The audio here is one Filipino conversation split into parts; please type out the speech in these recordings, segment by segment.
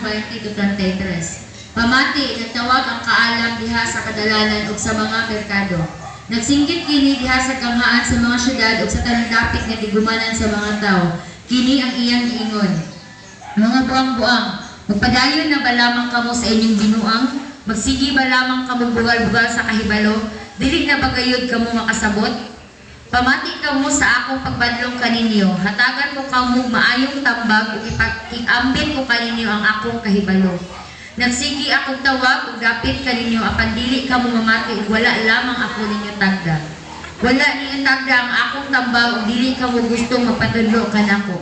20-33. Pamati, nagtawag ang kaalam diha sa kadalanan ug sa mga merkado. Nagsinggit kini diha sa kamhaan sa mga syudad ug sa tanang-dapit nga tigumanan sa mga tao. Kini ang iyang giingon. Mga buang-buang, magpadayon na ba lamang kamo sa inyong binuang? Magsigi ba lamang kamo bugal-bugal sa kahibalo? Dili na ba gayud kamo makasabot? Pamati kamo sa akong pagbadlong kaninyo. Hatagan mo kamo maayong tambag ug ipag-ambit ko kaninyo ang akong kahibalo. Nagsigi akong tawag ug dapit kaninyo apan dili kamo mamati ug wala lamang ako ninyo tagda. Wala ninyo tagda ang akong tambag ug dili kamo gustong magpatudlo kanako.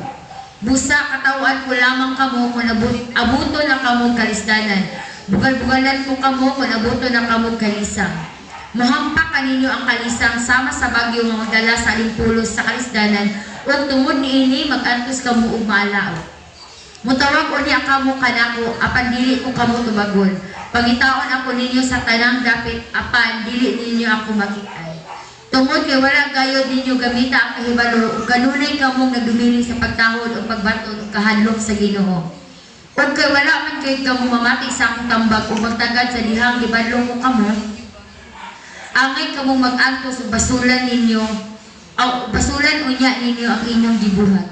Busa katawan ko lamang kamo kung abuto na kamo kalisdanan. Bugal-bugalan ko kamo kung abuto na kamo kalisang. Mahampak kaninyo ang kalisang sama sa bagyo nga magdala sa alimpulos sa kalisdanan ug tungod niini magantos kamo ug maalao. Mutawag unya kamo kanako apan dili ko kamo tubagon. Pangitaon ako ninyo sa tanang dapit apan dili ninyo ako makit-ay. Tungod kay wala gayod ninyo gamita ang kahibalo ug kanunay kamong nagdumili sa pagtahod ug pagbaton ug kahanlok sa Ginoo. Ug kay wala man kay kamo mamati sa akong tambag ug magtagad sa dihang gibadlong ko kamo, angay kamong mag-antos ug basulan ninyo basulan unya ninyo ang inyong gibuhat.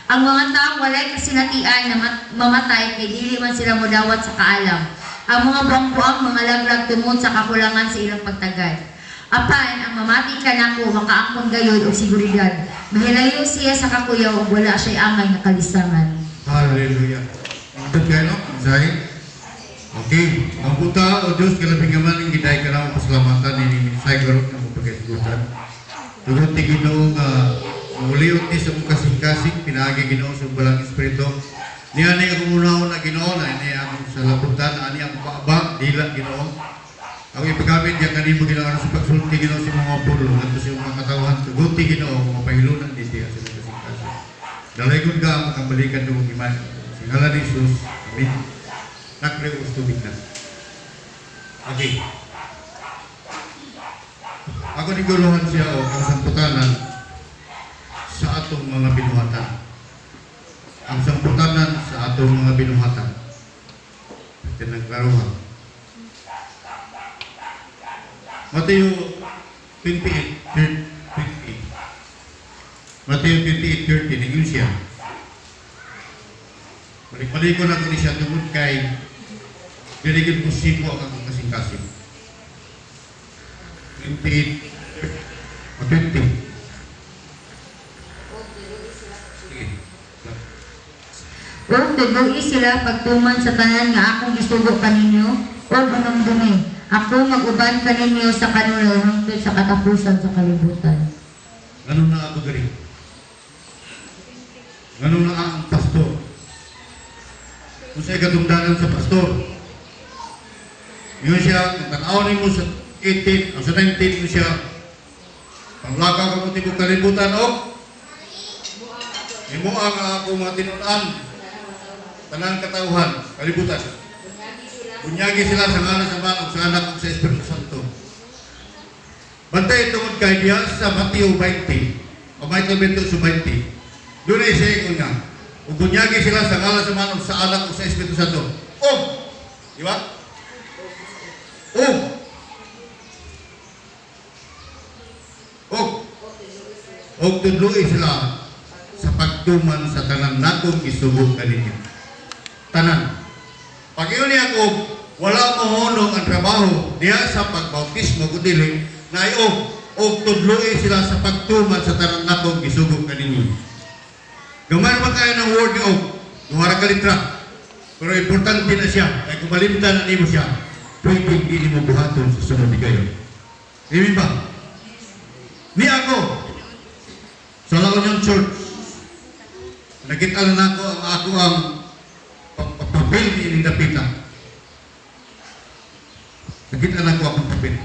Ang mga taong walay kasinatian na mamatay kay dili man sila modawat sa kaalam. Ang mga buang-buang mga laglag tungod sa kakulangan sa ilang pagtagad. Apan ang mamati kanako makaangkon gayud og seguridad. Mahilayo siya sa kakuyaw ug wala siya angay nga kalisangan. Hallelujah. Ito kayo, Zahid? Okay. Ang puta o Diyos kalabing naman ang giday ka na pasalamatan ni Saygarot na mo pagkasugutan. Tugod ti Ginoo nga uliot ni sa mong kasing-kasing pinagi Ginoo sa balang espiritu. Niya ni akong unahon na Ginoo na ni akong sa laputan ani ang paabang dila Ginoo. Ako ipagamit niya kanimo Ginoo sa pagsulti Ginoo sa mga pulo ngadto sa mga katawan tugod ti Ginoo mga pahilunan dito sa kasing-kasing. Dalaygon ka ang makabalikan ng iman. Sa ngalan ni Jesus. Amen. Nakreus tubig na. Okay. Ako niguluhan siya o ang samputanan sa atong mga binuhatan. Ang samputanan sa atong mga binuhatan. Ito nagkaroon. Mateo 28:30. Mateo 28:30. Nagyon siya. Balik-balik ko na ito siya tungod kay binigyan ko sipo ang kasing-kasing. 28 o 20. Sige. Ug tugoy sila pagtuman sa tanan nga akong gisugo kaninyo ug anong dumi. Ako mag-uban kaninyo sa kanula hangtod sa katapusan sa kalibutan. Ganun na ako galing. Ganun na ang pastor. Kung sa'y katungdanan sa pastor. Yun siya, kung tanawin mo sa 18 o sa 19 mo siya, panglaka ka mo tibok kalibutan o imo ang ako mga tinunan tanang katauhan, kalibutan. Bunyagi sila sa ngalan sa Ama ug sa Anak ug sa Espiritu Santo. Bantay tungod kay diya sa Mateo 20 o Mateo 20:20. Doon ay siya ikon nga. Ug bunyagi sila sa ngalan sa Ama ug sa Anak ug sa Espiritu Santo. Di ba? Og tudloy sila sa pagtuman sa tanan natong isugo kaninyo. Tanan. Pag iyon niya ko, wala mahunong ang trabaho niya sa pagbautismo kundi na og tudloy sila sa pagtuman sa tanan natong isugo kaninyo. Gamay man kayo ng word ni og, duwara ka litra. Pero importante na siya, kaya kung malimtan na nimo siya, pwede hindi mo buhaton sa sunod ni kayo. Amen ba? Ni ako, sa Laon Church, nakita na ako ang papel ni ining dapita. Nakita na ako akong papel.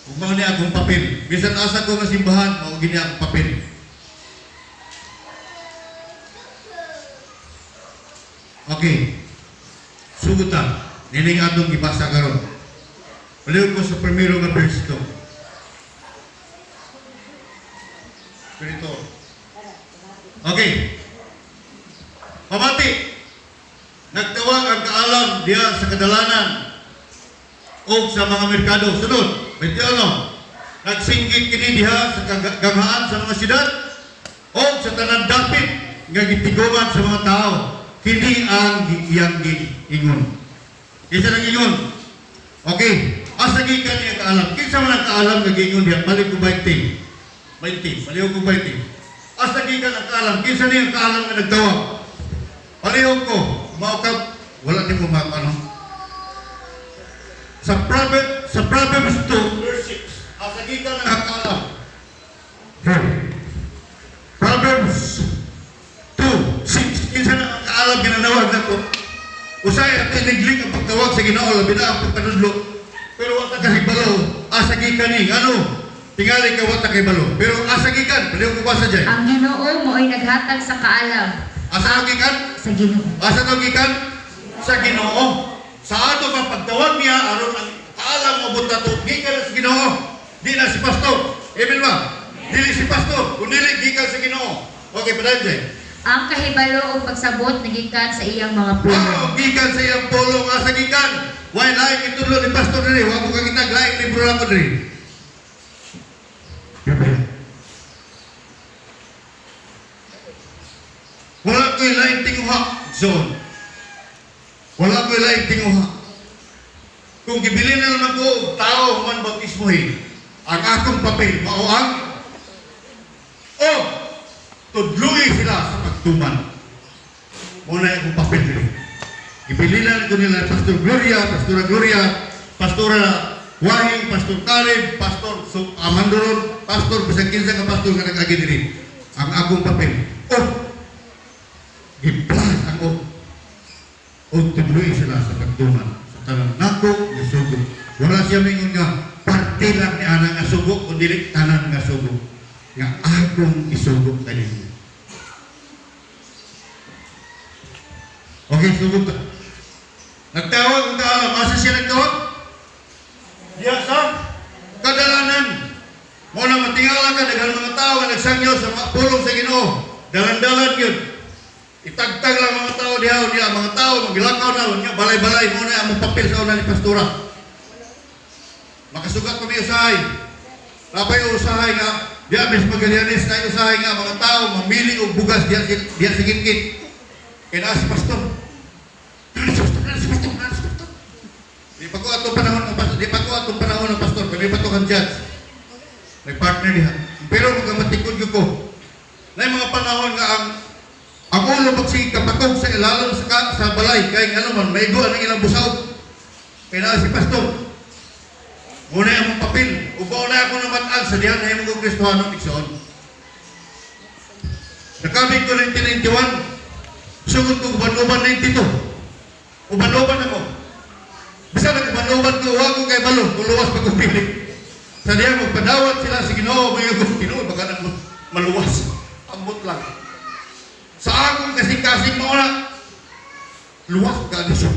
Kung mao ni akong papel, bisan asa ko nga simbahan, mao gini akong papel. Okay. Sugutan. Nining atong ibasa karon. Paliw ko sa primero nga verse 2. Okay. Pamati. nagtawag ang kaalam diha sa kadalanan o sa mga merkado. Sunod, 21. Nagsinggit kini diha sa ganghaan sa mga syudad o sa tanan dapit nga gitiguman sa mga tao. Kini ang iyang ingon. Isa lang ingon. Okay, asa gikan niya kaalam. Kinsa man ang kaalam nga giingon diha? Balik ko 20. 20, palihog ko 20. Asa gikan ang kaalam. Kinsa niya ang kaalam nga nagtawag? Palihog ko. Maukap, wala din mo ano. Sa Proverbs 2, verse 6. Asa gikan ang kaalam. Proverbs 2, 6. Kinsa na ang kaalam ginanawag na ko? Usay at iniglik ang pagtawag sa Ginoo, labi na ang pagpanudlo. Pero wata kay balo, asa gikan ni ano? Tingali ka wata kay balo. Pero asa gikan, paliw ko basa diyan. Ang Ginoo mo ay naghatag sa kaalam. Asa gikan? Sa Ginoo. Asa to gikan? Sa Ginoo. Sa ato ka pagtawag niya aron ang kaalam mo buta to gikan sa Ginoo. Di na si pastor. Amen ba? Dili si pastor, kundi gikan sa Ginoo. Okay, padayon diyan. Ang kahibalo o pagsabot nagikan sa iyang mga puno. Wow, gikan sa iyang pulong asa gikan. Why lain itulo ni pastor diri, wa ko kakita lain libro lang ko diri. Wala ko'y lain tinguha, John. Wala ko'y lain tinguha. Kung gibili na naman ko, tao man bautismohin, ang akong papel, mauang, tudluin sila sa pagtuman. Muna akong papel diri. Ibilinan ko nila Pastor Gloria, Pastora Gloria, Pastora Wahi, Pastor Caleb, Pastor Amandoron, Pastor bisag kinsa ka pastor nga nag-agi diri. Ang akong papel. Giplas ang tudluin sila sa pagtuman. Sa tanang nako nga sugo. Wala siya mingon nga parte lang ni ana nga sugo kundi tanan nga sugo. Nga akong isugod kanino. Okay, sugod ka. Nagtawag ang kaalam. Asa siya nagtawag? Diya sa kadalanan. Muna matingala ka, daghang mga tao nga nagsangyo sa mga pulong sa Ginoo. Dalan-dalan yun. Itagtag lang mga tao diha, mga tao maglakaw na niya, balay-balay muna ang papel sa una ni pastora. Makasugat kami usahay. Lapay usahay nga diya mes Magallanes na usahay nga mga tao mamili og bugas diya sa gitgit. Kaya na si pastor. Di pa ko atong panahon ng pastor, kami pa to kan judge. May partner diha. Pero magamatikod ko. Na mga panahon nga ang ulo magsige kapatog sa ilalom sa balay kay ano man may duan ang ilang busaw. Kaya na si pastor. Muna ang papel. Ubaw na ako ng matag sa diyan na yung Kristohano Nixon. Nakamig ko 1991. Sugod ko uban-uban 92. Uban-uban ako. Bisa na uban-uban ko, huwag ko kay balo. Kuluwas pag upili. Sa diyan magpadawat sila sa Ginoo. May Ginoo, baka nang maluwas. Ambot lang. Sa akong kasing-kasing mo na, luwas ka na siya.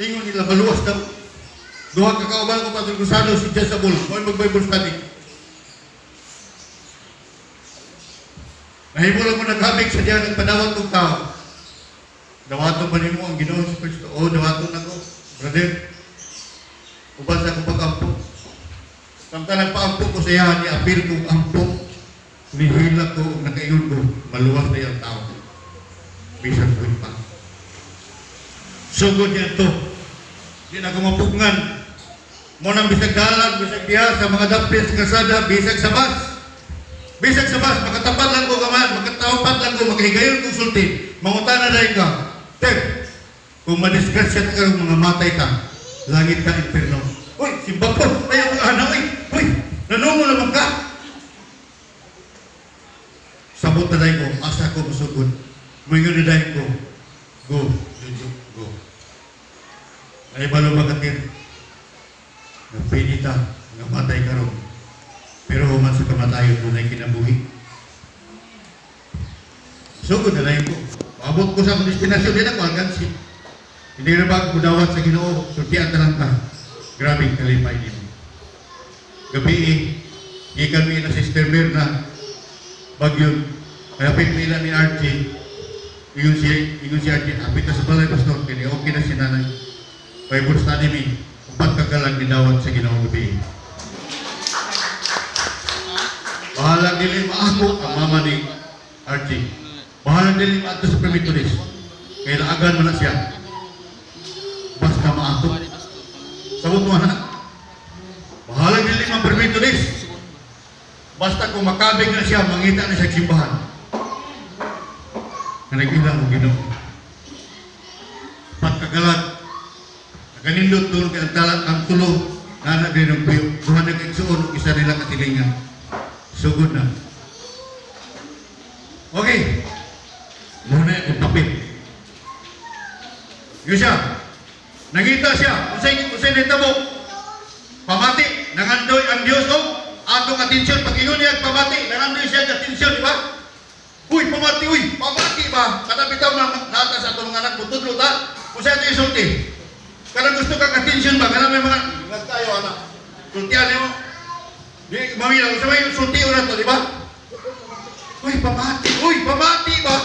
Ingon nila, maluwas daw. Duha ka kauban ko Padre Cruzado si Jezabel. Mo'y mag-Bible study. Nahimo lang mo naghabig sa diyan nagpadawat kong tao. Dawaton ba nimo ang Ginoo sa Kristo? Dawaton ako. Brother, uban sa akong pag-ampo. Samtang nagpa-ampo ko sa iya, ni-appeal kong ampo. Nihila ko, nakaingon ko, maluwas na yung tao. Bisan ko pa. Sugod niya ito. Hindi na ako mapugngan. Munang bisag dalan, bisag biya sa mga dapit sa kasada, bisag sa bus. Bisag sa bus, makatapat lang ko kaman, makatapat lang ko, makahigayon kong sulti. Mangutana na ka. Tep, kung madisgrasya ka mga matay ka, langit ka, inferno. Uy, simba po, ayaw ko anak, uy, nanungo naman ka. Sabot na dahi ko, asa ko masugod. Muingon na dahi ko, go, Jojo, go. Ay balo magatir. Nagpinita, namatay ka ron. Pero human sa kamatayon doon ay kinabuhi. Sugod na dahi ko. Paabot ko sa akong destinasyon, din ako hanggang si. Hindi na ba ako dawat sa Ginoo, sultian na lang ka. Grabe kalipay din. Gabi, gikan mi na Sister Mirna, Bagyon, kaya pipila ni Archie, ingon siya, apit na sa balay, pastor, kini okay na si nanay. Bible study me, upat kagalang dinawat sa ginawang gabi. Bahala dili maako ang mama ni Archie. Bahala dili maato sa permitoris. Kaya laagan mo na siya. Basta maako. Sabot mo na. Bahala dili mga permitoris. Basta kung makabig na siya, mangita na siya sa simbahan. Nagkita mo Ginoo. Pagkagalat, nakanindot doon kay ang talat ang tulo, nanak din ng puyo. Duha na kaigsuon, isa nila katilingan. Sugod na. Okay. Muna yung papit. Yun siya. Nangita siya. Usay nitabo. Pamati. Nangandoy ang Diyos o atong atensyon. Pag ingon niya pamati, nangandoy siya ang atensyon, di ba? Uy, pamati, uy, pamati ba? Kada bitaw na nata sa atong mga anak, butudlo ta. Usay ito isulti. Kada gusto kang atensyon ba? Kada may mga, ingat tayo anak. Sultihan niyo. Di, mamila, usay may sulti na to, di ba? Uy, pamati ba?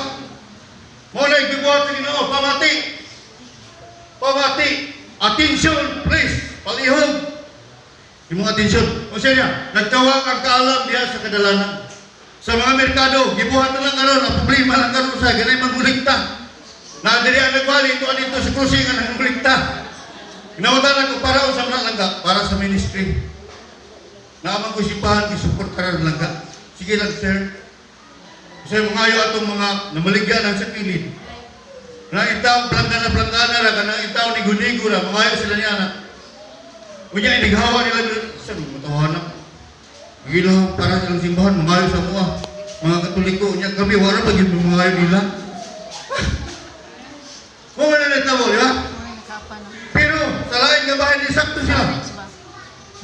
Muna yung gibuhat sa Ginoo, pamati. Pamati. Atensyon, please. Palihog. Yung mga atensyon. O siya niya, nagtawag ang kaalam diya sa kadalanan. Sa mga merkado, gibuhat na lang karon, ang problema lang karon sa ganay magmulikta. Na diri ang nagwali, ito dito sa cruising ang nagmulikta. Ginawatan ako para sa mga langga, para sa ministry. Naamang ko sipahan, isuportaran langga. Sige lang, sir. Kasi mga ayo atong mga namaligyan sa kilid. Na itaw, plangana ra, na itaw ni Gunigo ra, mga ayo sila niya na. Kunya, inighawa nila, sabi, matawanan. Gila, para silang simbahan, mga ayo sa mga katoliko niya. Kami, wala pag yung mga ayo nila. Kung ano na tabo, di ba? Pero, sa lain nga bahay, nisakto sila.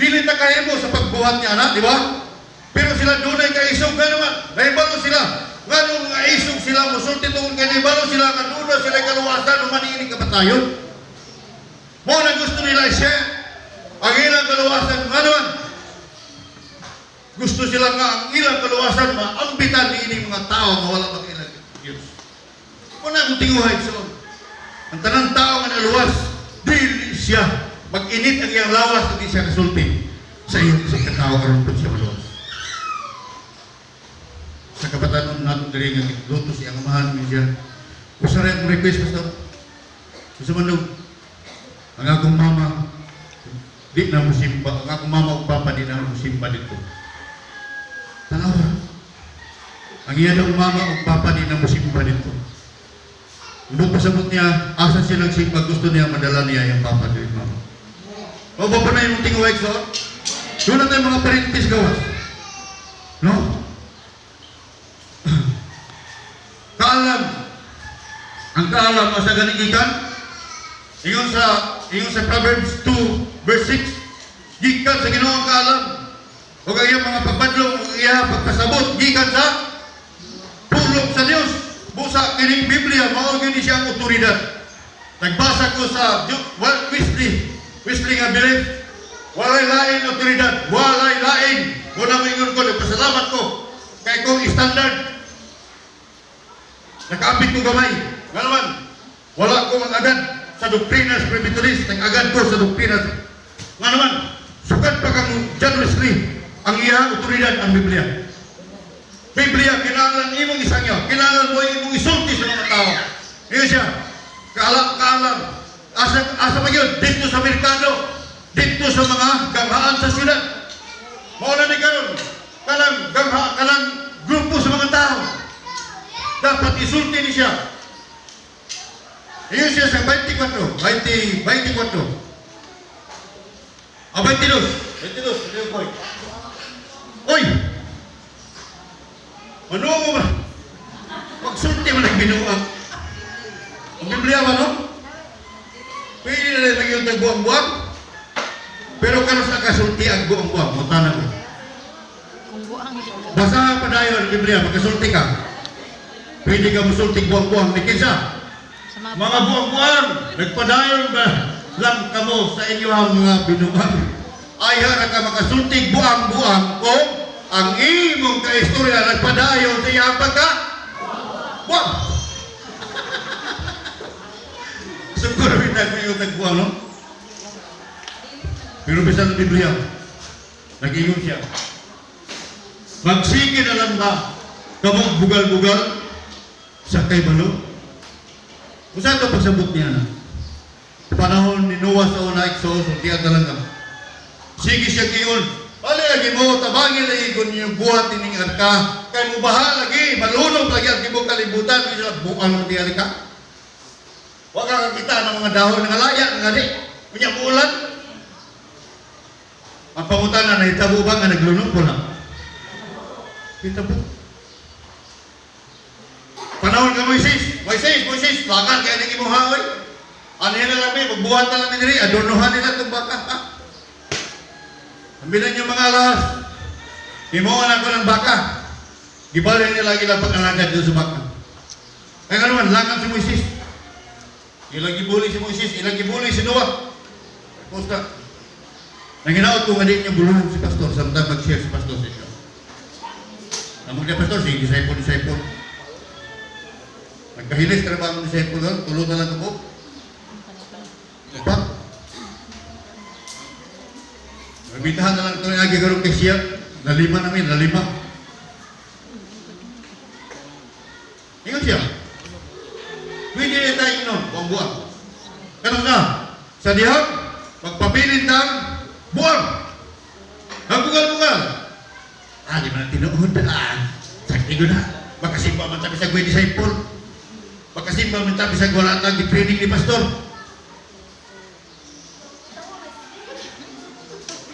Dili ta kahimo sa pagbuhat niya na, di ba? Pero sila dunay ka isog nga naman. Naibalo sila. Nga nung isog sila, musulti tungkol ka, naibalo sila, kanuna sila kaluwasan, umaniinig ka pa tayo. Mo na gusto nila i-share. Ang ilang kaluwasan, nga naman. Gusto sila nga ang ilang kaluwasan, maambitan ni ining mga tao, mawala mag-ilang Diyos. Kung na kung tinguhay so, ang tanang tao nga naluwas, dili siya. Mag-init ang iyang lawas, hindi siya kasulti. Sa iyo, sa katao, karoon po siya maluwas. Sa kabatanon natin dali nga luto siyang amahan mo siya. Usa rin ang request, Pastor. Gusto man nung, ang akong mama, di na musimba. Ang akong mama o papa, di na musimba dito. Tanawa. Ang iya ng mama o papa, di na musimba dito. Nung pasabot niya, asa siya nagsimba, gusto niya madala niya yung papa dito, mama. O ba pa na yung tinguwag, so? Doon na tayo mga parintis gawas. No? Kaalam. Ang kaalam sa ganigikan. Ingon sa Proverbs 2 verse 6. Gikan sa Ginoo ang kaalam. O kaya mga pagpadlong o iya pagpasabot gikan sa pulong sa Dios. Busa kining Biblia mao gyud siya ang otoridad. Nagbasa ko sa Wesley nga belief. Walay lain otoridad, walay lain. Muna mo ingon ko, nagpasalamat ko. Kaya kung standard nakaabit ko gamay. Nga naman, wala ko mag-agad sa doktrinas primitivist, nag-agad ko sa doktrinas. Nga naman, sukat pa kang John Wesley, ang iyang otoridad ang Biblia. Biblia, kailangan imong isangyo, kailangan mo imong isulti sa mga tao. Ngayon siya, kaalam. Asa pa yun, dito sa merkado, dito sa mga ganghaan sa sila. Mauna ni karon, kanang grupo sa mga tao. Dapat isulti ni siya. Iyon siya sa 24. 22. 22, ano boy? Oy! Ano mo ba? Magsulti mo lang binuang. Ang Biblia ba, no? Pwede na rin magiging tagbuang-buang. Pero kanos na kasulti ang buang-buang. Mutana mo. Basahan pa tayo ang Biblia, magkasulti ka. Pwede ka musulting buwang-buwang ni kinsa. Mga buwang-buwang, nagpadayon ba lang kamo sa inyong mga binuang. Ayaw na ka makasulting buwang-buwang kung ang imong kaistorya nagpadayon sa iyang pagka buwang. Siguro bitag may tagpuan, no? Pero bisa ng Biblia, nag-ingon siya. Magsige na lang ba kamong bugal-bugal sa kay balo? Kung saan ito pagsabot niya na? Panahon ni Noah sa una Exodus, tiyan talaga. Sige siya kiyon, bali lagi mo, tabangin lagi kung yung buhat ining arka, kaya mo baha lagi, malunong lagi ang tibok kalibutan, may sila bukal ng tiyari ka. Huwag ka kakita ng mga dahon ng alaya, ng adik, kunya buulan. Ang pangutanan na itabo ba nga naglunong po lang? Itabo. Panahon ka Moises, bakal kaya naging mo haoy. Ano yan na lang magbuhat na lang nila, adonohan nila itong baka. Ambilan yung mga alahas. Himuhan ako ng baka. Gibalin niya lagi lang pag-alagad doon sa baka. Kaya nga naman, langan si Moises. Ilang gibuli si Moises, ilang gibuli si Noah. Pusta. Nanginaot ko nga din yung bulungan si pastor, samtang mag-share si pastor sa inyo. Namang niya pastor, si disciple. Nagkahilis ka na ba ang disciple doon? Tulog na lang ako. Diba? Magbitahan na lang ito yung agigarong kay siya. Nalima. Ingat siya. Pwede na tayo nun, buang buwan. Ganun na, sa dihag, magpabilin ng buwan. Magbugal-bugal. Di man ang tinuod na. Sakti ko na. Makasimba man tabi sa Gwe Disciple. Makasimba man tabi sa Guaratag di training ni pastor.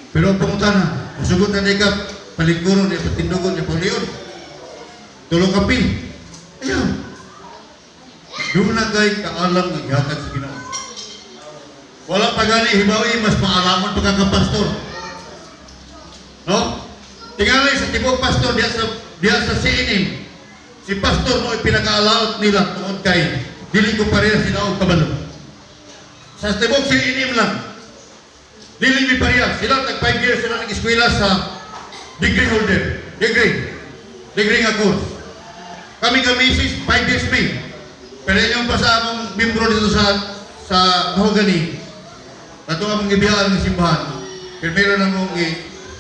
Pero ang pangutana, masugot na ka, palikuron niya, patindugon niya, pauliyon. Tulong kapi. Ayaw. Doon na kay kaalam ng ihatag sa Ginoo. Wala pa gani hibawi, mas maalaman pagkakapastor. No? Tingalay sa tibok pastor, diya sa CNM. Si pastor mo ipinakaalaot nila tungod kay dili ko pareha sinaog kabalo. Sa tibok CNM lang. Dili mi pareha. Sila tag 5 years sila nag-eskwela sa degree holder. Degree nga course. Kami misis 5 years may. Pero yung pa sa among membro dito sa Mahogany. Ato among ibiyaan ng simbahan. Pero meron namong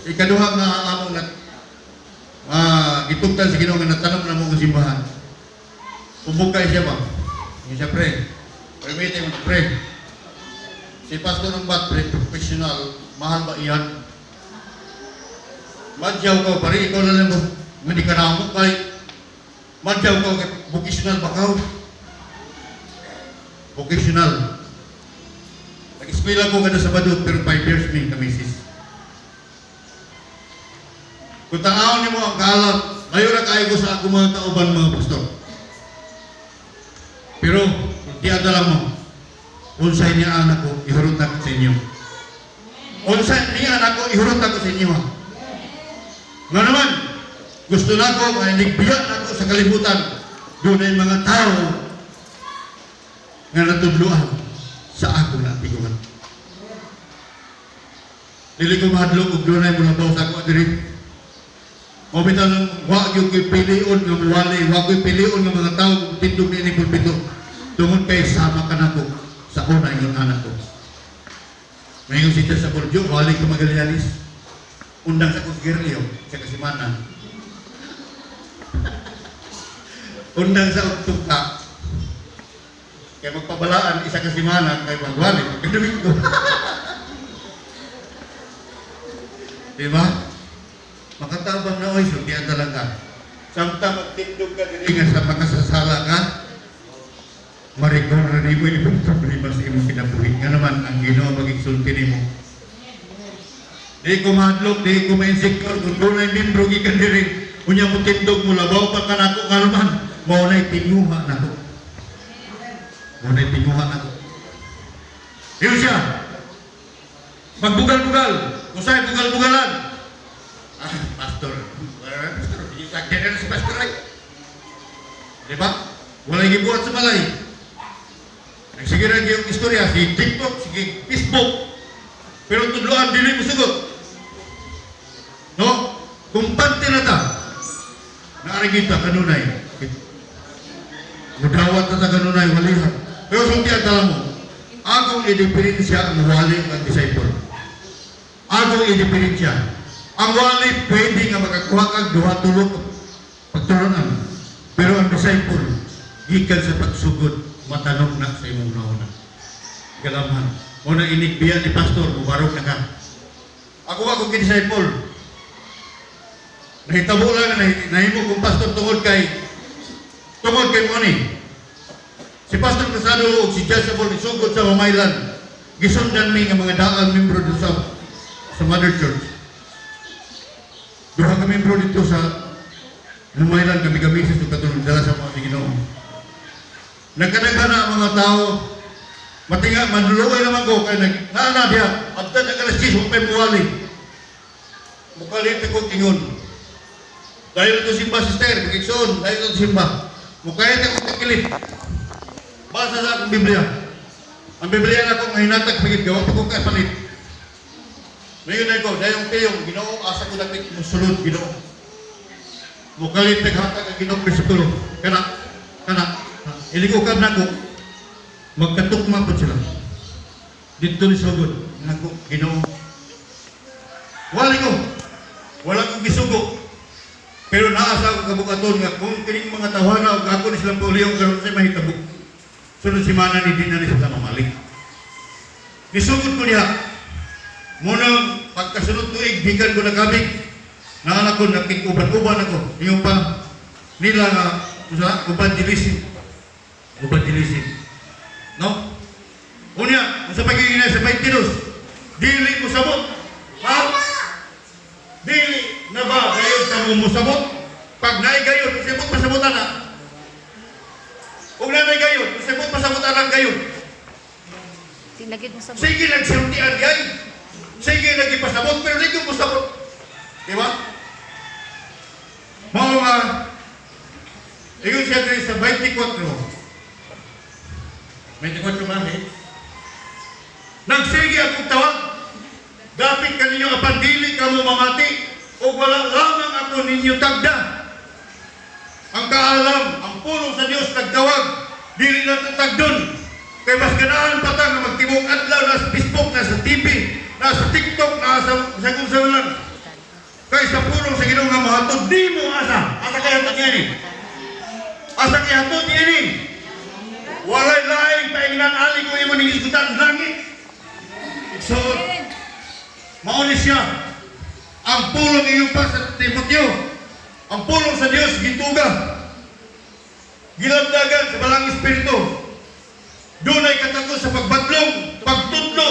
ikaduhang na among gitugtan sa Ginoo nga natanong na mong simbahan. Pumukay siya ba? Hindi siya pre. Permite mo pre. Si Pastor ng pre, professional, mahal ba iyan? Madyaw ko, pari ikaw na lang mo. Hindi ka na mo kay madyaw ko, vocational ba ka? Vocational. Nag-eskwela ko kada sa Badut, pero 5 years may kamisis. Kung tangaon niyo mo ang kaalam, ngayon na kayo ko sa ako mga kauban mga pastor. Pero, kung di adala mo, unsay niya anak ko, ihurot ako sa inyo. Unsay niya anak ko, ihurot ako sa inyo. Nga naman, gusto na ko, kaya nagbiyak ako sa kalibutan, doon ay mga tao nga natudluan sa ako na tiguan. Dili ko mahadlok kung doon ay mula daw sa ako diri. Mabita ng wag yung pilion ng wali, wag yung pilion ng mga tao tindog ni pulpito. Tungod kay sama ka na ko sa una yung anak ko. Ngayon si sa Borjo, wali ko Magallanes. Undang sa Kusgirlio, sa Kasimanan. Undang sa Utugka. Kaya magpabalaan, isa Kasimanan, kay magwali, magkadamit ko. Diba? Makatabang na oy, sundian talaga. Samtang magtindog ka din nga sa makasasala ka, marikor na rin mo yung problema sa imong kinabuhi. Nga naman, ang Ginoo maging sulti mo. Di ko mahadlok, di ko ma-insecure, kung doon ay membro gikan diri, kunya mo tindog mo, labaw pa ka na ako, nga naman, maunay tinguha na ako. Maunay tinguha na ako. Yun siya, magbugal-bugal, kusay bugal-bugalan. Pastor, sakit na si Pastor ay. Diba? Walay gibuhat sa balay. Nagsige na yung istorya, si TikTok, si Facebook. Pero tudloan, dili mo sugot. No? Kumpante na ta. Naarigita kanunay. Mudawat na ta kanunay, walihan. Pero sungtiyan tala mo, akong i-diferensya ang wali ng disciple. Ako i-diferensya. Ang wali pwede nga makakuha kang duha-tulog pagturunan. Pero ang disciple, gikan sa pagsugod, matanong na sa imong nauna. Galamhan. Muna inigbiyan ni pastor, mubarog na ka. Ako disciple. Nahitabo lang na nahimo kong pastor tungod kay mo ni. Si Pastor Casado o si Jezebel isugod sa Mamaylan. Gisundan mi nga mga daang membro dito sa Mother Church. Duha ka membro dito sa Mamaylan kami sa katulong dala sa mga Ginoo. Nagkadaghan na ang mga tao matinga manluluoy naman ko kay naana diha adto na alas 10 wa pay muwali. Mukalit ko ingon. Dahil ito simba sister, pagkikson, dahil ito simba. Mukayat ako kakilip. Basa sa akong Biblia. Ang Biblia na akong hinatag pagkit gawa pa kong kapalit. Ngayon na ko, dahil yung tiyong, Ginoo, asa ko lapit mo sulod, Ginoo. Mukalit naghatag ang Ginoo Presitulo. Kana, ilikukan na ko, magkatukma po sila. Dito ni sugod, nako, Ginoo. Wala kong gisugo. Pero naasa ko kabukaton nga kung kining mga tawana o ako ni silang pauliyaw karon sa mahitabo. Sunod si mana ni din na sila mamalik. Nisugod ko niya. Munang pagkasunod tuig, bigan ko na kabig. Naanak ko, nakikuban-uban ako. Yung pa nila nga, uban dilisin. No? Unya, sa pagiging sa 22, dili ko sabot. Ha? Dili na ba gayon ka mumusabot? Pag naay gayon, isabot pasabotan na. Kung naay gayon, isabot pasabotan lang gayon. Tinagid mo sabot. Sige nagsultian yay. Sige nagipasabot, pero di ko musabot. Di ba? Mga iyon siya din sa 24. 24 man Nagsige akong tawag. Dapit ka ninyo apan dili ka mo mamati o wala lamang ako ninyo tagda. Ang kaalam, ang pulong sa Diyos nagtawag, dili na tagdon. Kaya mas ganaan pa ta nga magtibok adlaw na sa Facebook, na sa TV, na sa TikTok, na sa kung saan lang. Kaya sa pulong sa Ginoo nga mahatod, di mo asa kaya hatod niya ni. Asa kaya hatod niya ni. Walay laing painginan ali ko imo ning isgutan langit. So, mauni siya. Ang pulong iyong pa sa Timoteo, ang pulong sa Diyos, gituga. Gilabdagan sa balang Espiritu. Doon ay katagos sa pagbadlong, pagtudlo,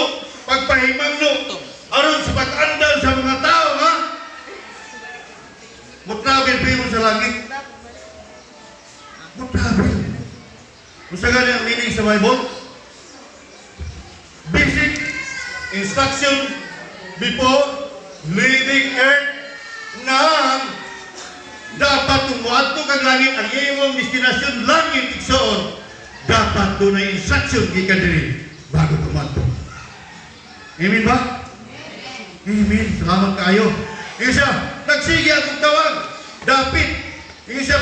pagpahimangno, aron sa pag-andal sa mga tao, ha? Mutrabil pa sa langit. Mutrabil. Kung sa ganyan ang meaning sa Bible, basic instruction before leaving earth na dapat tumuadto kang langit ang iyong destinasyon langit igsoon dapat doon na instruction gikan diri bago tumadto. Amen ba? Amen. Salamat kayo. Isa, nagsige akong tawag. Dapat, isa,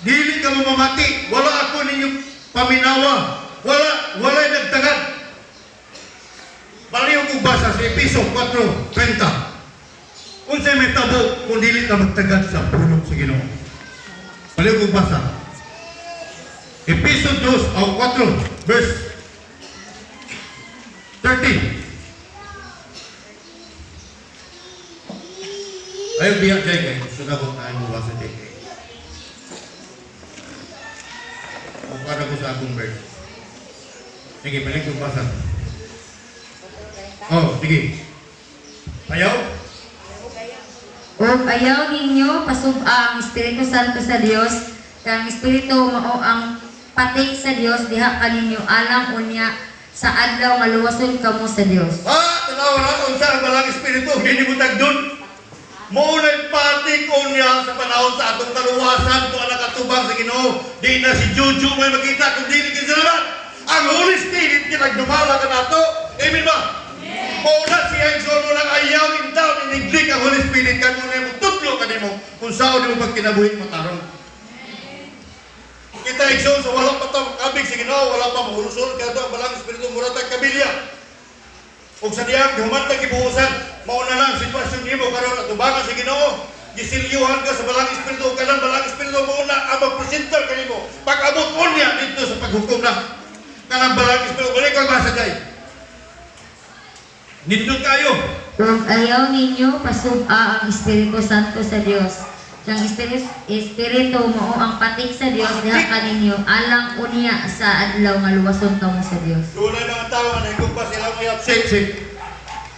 dili ka mamamati. Wala ako ninyong paminawa. Wala nagtagad. Baliw kong basa sa Episo 4:30. Kung sa'y may tabo, kung dili ka magtagad sa pulong sa Ginoo. Baliw kong basa. Episo 4, verse 30. Ayaw biyak kayo kayo. Sudah ko na mo basa kayo kayo. Para ko sa akong verse. Sige, balik kong basa. Oh, sige. Ayaw? O ayaw ninyo pasub-ang Espiritu Santo sa Dios, kang Espiritu mao ang pating sa Dios, diha kaninyo alam unya sa adlaw maluwason kamo sa Dios. Tanaw na kung saan balang Espiritu, hindi mo tagdun. Maunay pating unya sa panahon sa atong kaluwasan, kung anak katubang sa Ginoo, di na si Juju may makita, kung di ni kinsalamat. Ang Holy Spirit kinagdumala ka nato. Amen ba? Mauna siya yung solo lang ayaw in town, iniglik ang Holy Spirit ka muna mo, tutlo ka din mo, kung saan di mo pagkinabuhin mo tarong. Kita ikson sa wala pa ito kabig sa Ginoo, wala pa mahulusol, kaya ito ang balang Espiritu muratag kabilya. ug sa diyang humantang gibuhusan, mao na lang sitwasyon nimo karon at tubangan sa Ginoo. Gisilyuhan ka sa balang espiritu, kanang balang espiritu mo na ang mag-presenter kanimo. Pag-abot mo niya dito sa paghukom na kanang balang espiritu, wala kang masagay. Nindot kayo. Kung ayaw ninyo, pasuba ang Espiritu Santo sa Dios. Ang Espiritu mo ang patik sa Dios, diha ka ninyo, alang unya sa adlaw nga luwason kamo sa Dios. Doon ay mga tao na nagkumpa sila mo yap. Sik.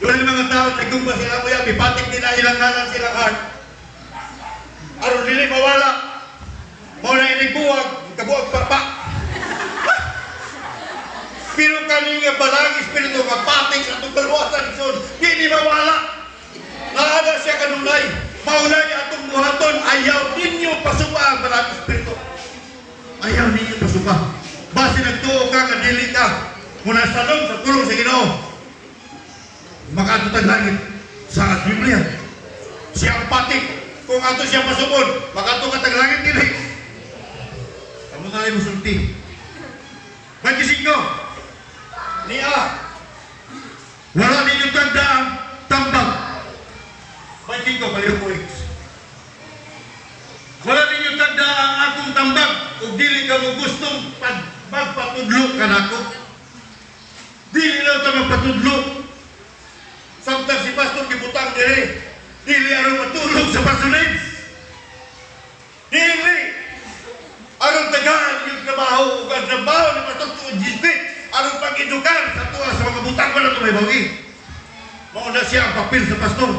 Doon ay mga tao na nagkumpa sila mo yap. Ipatik din na ilang ngalan silang heart. Aron dili mawala. Mao na inigbuwag, kabuwag papa. Pero kanina balang espiritu mapating sa itong kaluwasan son, di mawala. Naada siya kanunay. Maulay atong buhaton, ayaw ninyo pasupa ang balang espiritu. Ayaw ninyo pasupa. Basi nagtuo ka, kadili ka. Muna salong sa tulong sa Ginoo. Makaatutag langit sa Biblia. Siya ang patik. Kung ato siya pasupon, makatutag langit dili. Kamu tayo musulti. Magkising ko. Niya, wala ninyo tanda ang tambag. Bajing ko, baliw ko wala ninyo tanda ang akong tambag. Kung dili ka mo gustong magpatudlo ka na ako. Dili lang ito magpatudlo. Samtang si pastor gibutang diri, dili aron matulog sa pasunid. Dili aron tagaan yung trabaho ug ang trabaho ni pastor tuod gisbit. Aron pag-edukan sa tuwa sa mga butang ko na ito may bawi. Mauna siya ang papel sa pastor.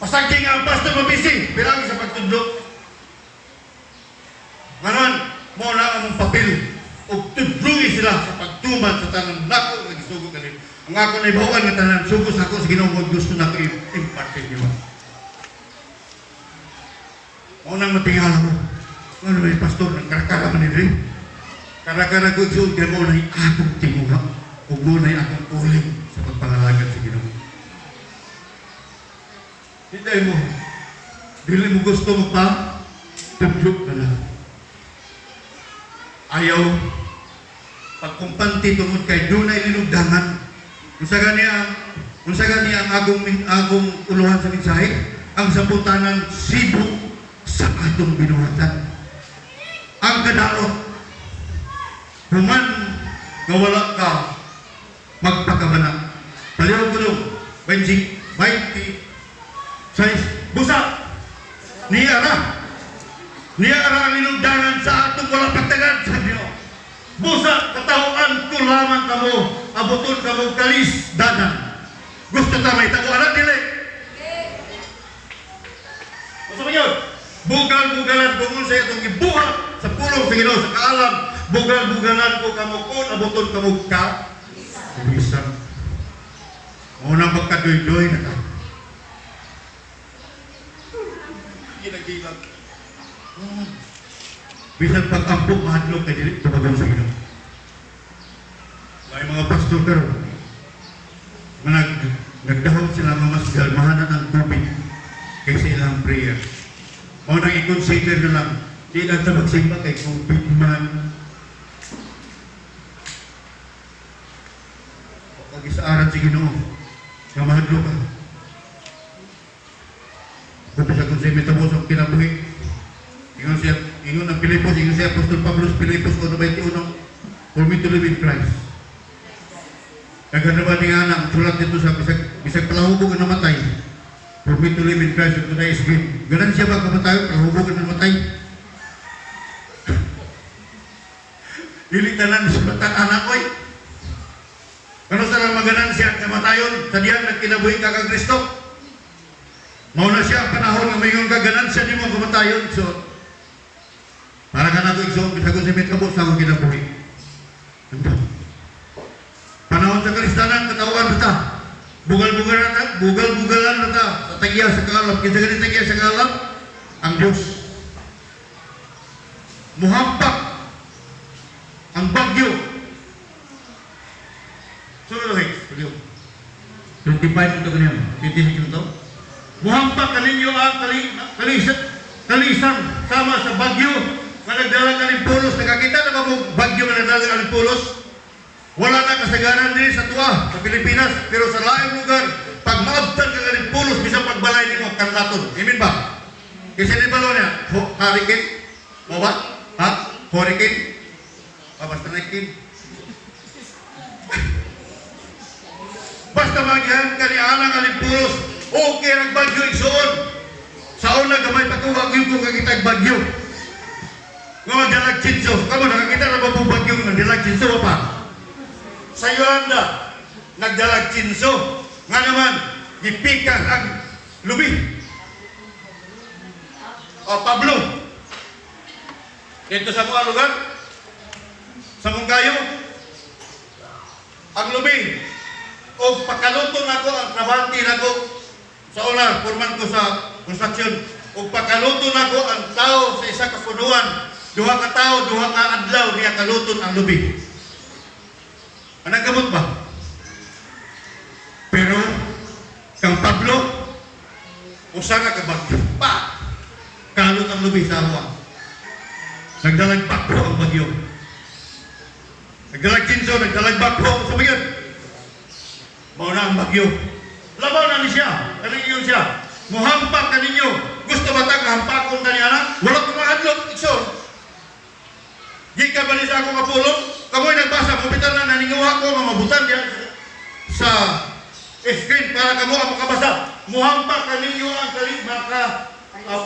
Pasagking ang pastor mabisi, bilang sa pagtudlo. Ngayon, mauna ang papel. O tudlugi sila sa pagtuman sa tanang nako na gisugo kanil. Ang ako na ibawan ng tanang sugos ako sa Ginoo gusto na ko i-imparte niyo. Maunang matingala mo. Ano may pastor, nagkarakara man nila. Karakara ko siya, kaya mo na akong tinguha o mo na akong uling sa pagpangalagan sa Ginoo. Hindi mo, dili mo gusto mo pa, tublok ka lang. Ayaw, pagkumpanti tungod kay doon ay linugdangan. Kung sa gani ang agong uluhan sa mensahe, ang saputanan sibo sa atong binuhatan. Ang kadaot, human nga wala ka magpakabana. Paliw ko nung 20 size busa niya ang linugdangan sa atong wala pagtagan sa Ginoo. Busa katawaan ko lamang kamo abuton kamo kalis danan. Gusto ta may taguanan dili. Gusto mo yun? Bugal-bugalan ko mo sa itong ibuhat sa pulong sa Ginoo sa kaalam. Bugal-bugalan ko kamo kun abuton kamo ka. Bisan. Unang magkadoy-doy na ka. Ginagilag. Bisan pag-ampok mahadlok kay dili tumagon sa Ginoo. May mga pastor karon nagdahon sila mga mas galmahanan ng tubig kaysa ilang prayer. O nang i-consider na lang, di lang ito magsimba kay COVID man. Pag-isaaran si Ginoo, nga mahadlo ka. Kung sa konsemi tabos ang kinabuhi, ingon ang Pilipos, ingon si Apostol Pablos Pilipos 1:21, for me to live in Christ. Kaganda ba ni anak, sulat dito sa bisag palahubog na namatay. For me to live in Christ, ito na is gain. Ganan siya ba kamatayon, palahubog na namatay? Dilitanan sa batang anak ko eh. Kano sa lang maganan siya kamatayon, sa diyan nagkinabuhi ka kang Kristo. Mauna siya ang panahon na mayroon kaganan siya di mo kamatayon. So, para ka na ito igsoon, bisag ko si Metkabos sa akong kinabuhi. Panahon sa kalistanan, katawan na ta. Bugal-bugalan na ta. Sa tagya sa kaalam. Kinsa ganit tagya sa kaalam? Ang Diyos. Muhampak. Ang bagyo. Sunod okay. 25 ito ganyan. 26 ito. Muhampak kaninyo ang kalisan sama sa bagyo. Nagdala ka ng pulos. Nakakita na ba mo bagyo na nagdala ka ng pulos? Wala na kasagaran din sa tuwa sa Pilipinas, pero sa laing lugar, pag maabtan ka galing pulos, bisang pagbalay nimo kanlaton. Amen ba? Kasi di ba niya, hurricane? O ba? Ha? Hurricane? Basta na ikin. Basta magyan ka ni Anang Alimpulos, okay nagbagyo igsoon. Sa una gamay patuwag yung kung kakitag bagyo. Nga dalag chinso. Kamu nakakita na ba po bagyo ng dalag chinso pa? Sa Yolanda, nagdalag chinso. Nga naman, gipikas ang lubi. O Pablo, dito sa mga lugar, sa Mungkayo, ang lubi, o pagkaluto na ko, ang trabanti na ko, sa una, purman ko sa construction, o pagkaluto na ko, ang tao sa isa kapunuan, duha ka tao, duha ka adlaw, niya kaluton ang lubi. Anong gamot ba? Pero, kang Pablo, usa ka kabagyo, pa! Kalot ang lubi sa awa. Nagdalag bakho ang bagyo. Nagdalag chinso, nagdalag bakho sa bagyo. Mauna ang bagyo. Labaw na ni siya. Kaling yun siya. Muhampak ka ninyo. Gusto ba tayo hampakon ka ni anak? Wala ko mahadlok. Ikson. Di ka bali sa akong kapulong. Kamoy nagbasa. Kumitan na naninguha ko. Mamabutan diyan sa screen para kamo ang makabasa. Muhampak ka ninyo ang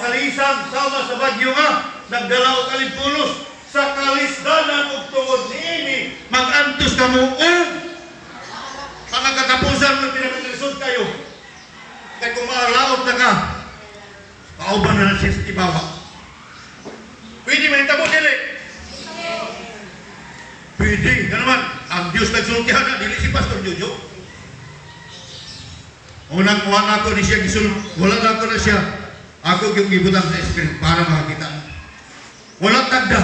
kalisang sama sa bagyo nga. Nagdalaw kalimpulos sa kalisdanan o tungod niini. Mag-antos ka mo pangkatapusan ng pinagkalisod kayo. Kaya kung maalaot na ka, kauban na ng siya ibawa. Pwede may tabo dili. Pwede. Ka naman, ang Diyos nagsultihan na, dili si Pastor Jojo. Unang kuha na ako ni siya gisul, wala na ako na siya. Ako yung ibutang sa screen para makakita. Walang tagda.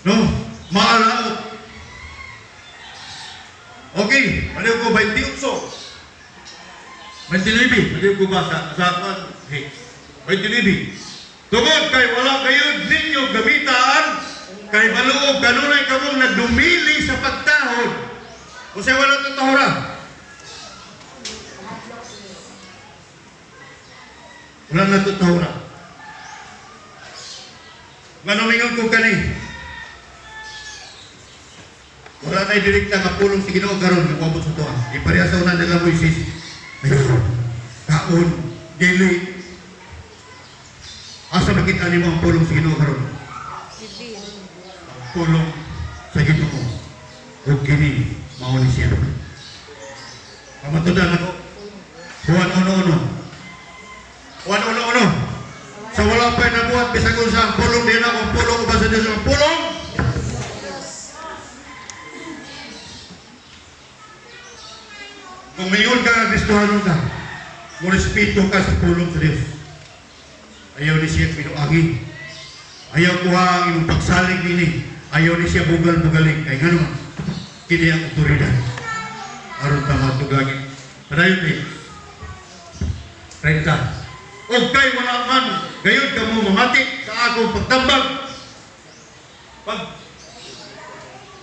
No? Maalaot. Okay, maliw ko 28. 29. Maliw ko ba sa asapan? Hey, 29. Tungod kay wala kayo ninyo gamitaan, kay maluog kanunay kamong nagdumili sa pagtahod. O siya wala tutahora. Wala na tutahora. Manumingon ko kani. Wala na direkta nga pulong si Ginoo karon nagwabot sa tuwa. Ipareha sa una nila Moises. Ayun. Kaon, dili. Asa makita nimo ang pulong si Ginoo karon? Pulong sa Ginoo. Ug kini mao ni siya. Pamatudan ako. Juan 1:1. Juan 1:1. Sa wala pa nabuhat bisag unsa ang pulong diha na ang pulong uban sa Dios ang pulong. Kung mayon ka Kristohano ka, mo respeto ka sa pulong sa Dios. Ayaw ni siya pinuagi. Ayaw kuha ang imong pagsalig nini. Ayaw ni siya bugal-bugaling. Kaya nga naman, kini ang otoridad. Aron ta matugagi. Padayon ni. Renta. O kay wala man, gayon ka mo mamati sa akong pagtambag.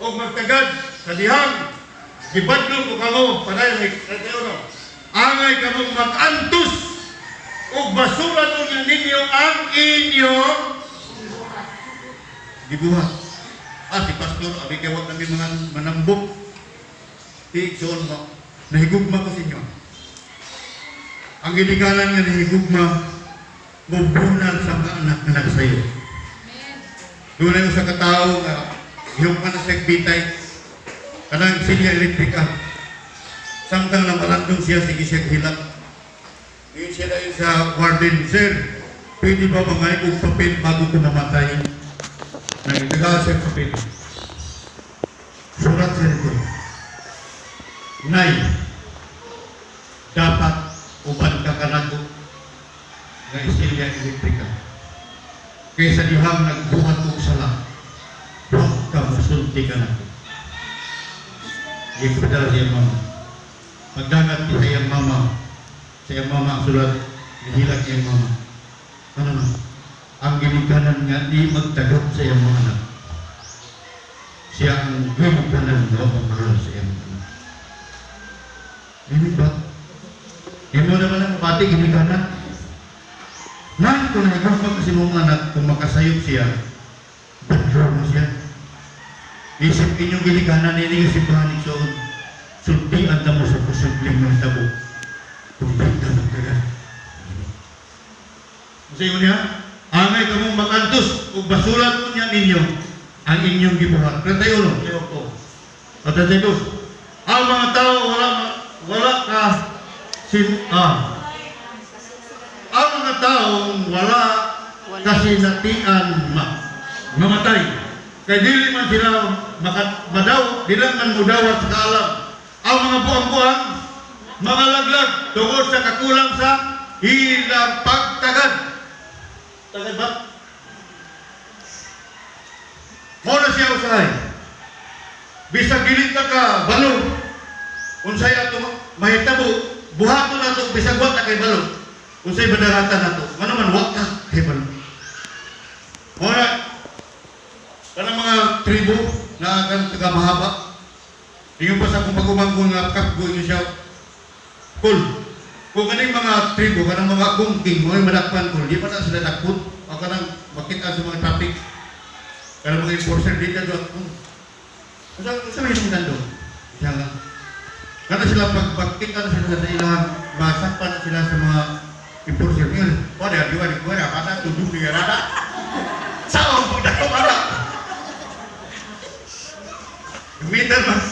O magtagad sa dihang, gibadlong ko kamo, padayon ni. Angay kamong mag-antos o basuran mo ninyo ang inyong gibuhat. Si Pastor, abi kay wag namin mga manambok. Tigsoon mo, nahigugma ko sa inyo. Ang ginikalan nga nahigugma, bubunan sa mga anak na nagsayo. Doon na yung sa katao, yung panasag bitay, kanang silya elektrika. Samtang na malandong siya, sige siya hilak. Yun siya na yun sa warden, Sir, pwede ba mangay kong papel bago ko mamatay? Nagdaga siya papel. Surat siya nito. Nay, dapat uban ka kanako na isilya elektrika. Kaysa dihang nagbuhat kong sala, huwag ka masulti ka na. Yung padala siya mama. Pagdangat kita yang mama, saya mama sulat dihilak yang mama. Ano na? Ang ginikanan nga di magtagop sa iyang mga anak. siya ang gumitanan mo ang mahal sa iyong anak. Hindi ba? Imo naman ang pati ginikanan. Nang kung nagkakapag kasi mong anak, kung makasayop siya, badraw mo siya. Isip inyong ginikanan, hindi yung simbahan ni Soon. Sultian na mo sa pusugling ng tabo. Tubig na magdagan. Kasi yun niya, angay ka mong makantos, kung basulan mo niya ninyo, ang inyong gibuhat. 31, ayaw ko. At 32, ang mga tao wala ka ang mga taong wala kasinatian mamatay. Kaya dili man sila dili man mudawat sa kaalam. Ang mga buang-buang, mga laglag, tungkol sa kakulang sa ilang pagtagad. Tagad ba? Muna siya usahay. Bisag gilit ka balong. Unsay ato mahitabo, buhato na ito, bisag wata kay balong. Unsay badaratan na ito, ano man wata kay balong. Muna, kanang mga tribo na akan taga mahaba, tingin pa sa kung pag-umangkong nga kapgo yun siya, kung kaning mga tribo, kanang mga kungking, mga madakpan kul, di pa na sila takot, o kanang makita sa mga traffic, kanang mga enforcer dito doon, sa may nang doon, siya nga. Kada sila pagbaktik na sila sa ilang masakpan na sila sa mga enforcer ngayon. O, di ba, kata tudong di garada. Saan mo dako para? Meter mas.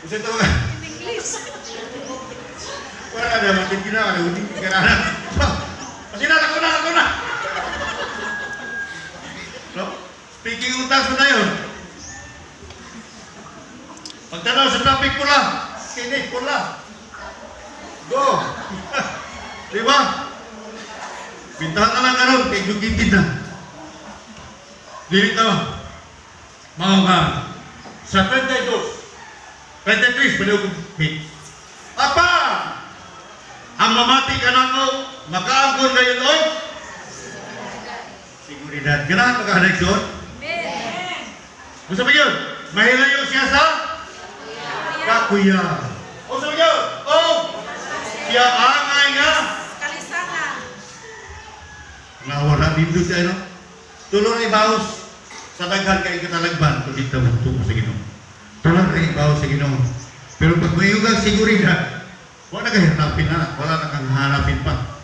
Kasi ito nga. Wala ka na, matin gina, ada uting di garada. Kasi ako na. No? Speaking utang sa tayo. Pagtanaw sa traffic pula, sini pula. Go. Diba? Pintahan na lang karon kay gugitid na. Dito. Mga sa 22. 23 baliw hit. Apa? Ang mamati ka na ko, makaangkon kayo doon? Seguridad. Ganahan magkahanay doon? Amen. Kung sabi yun, mahilayo siya sa kakuya. O sabi nyo, siya angay nga. Kalisangan. Nawala dito siya, no? Tulong na ibaos sa daghan kay katalagban kung dito magtungo sa Ginoo. Tulong na ibaos sa Ginoo. Pero pag mayugang seguridad, wala na kahirapin na. Wala na kang hanapin pa.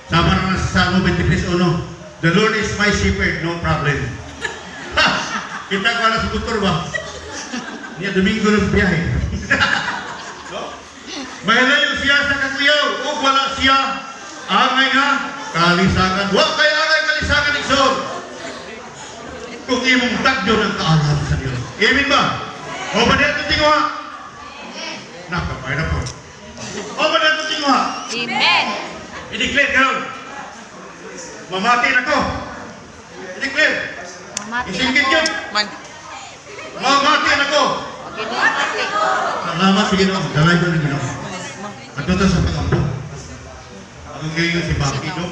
Sama na sa Salmo 23:1. The Lord is my shepherd, no problem. Kita ko na sa tutor ba? Niya Domingo ng biyahe. No? Mahilayo siya sa kakuyaw o wala siya angay nga kalisangan. Wa kay angay kalisangan igsoon. Kung imong tagyo ng kaalam sa Dios. Amen ba? O ba dito tingwa? Nakapay na po. O ba dito tingwa? Amen. I-declare karon. Mamati na ko. I-declare. Mamati Isingit ako. yun. Mamati na ko. Ginamati ko. Salamat sa Ginoo. Dalay ko ng Ginoo. At ito sa pag-ampo. Ang gayon si Baki, no?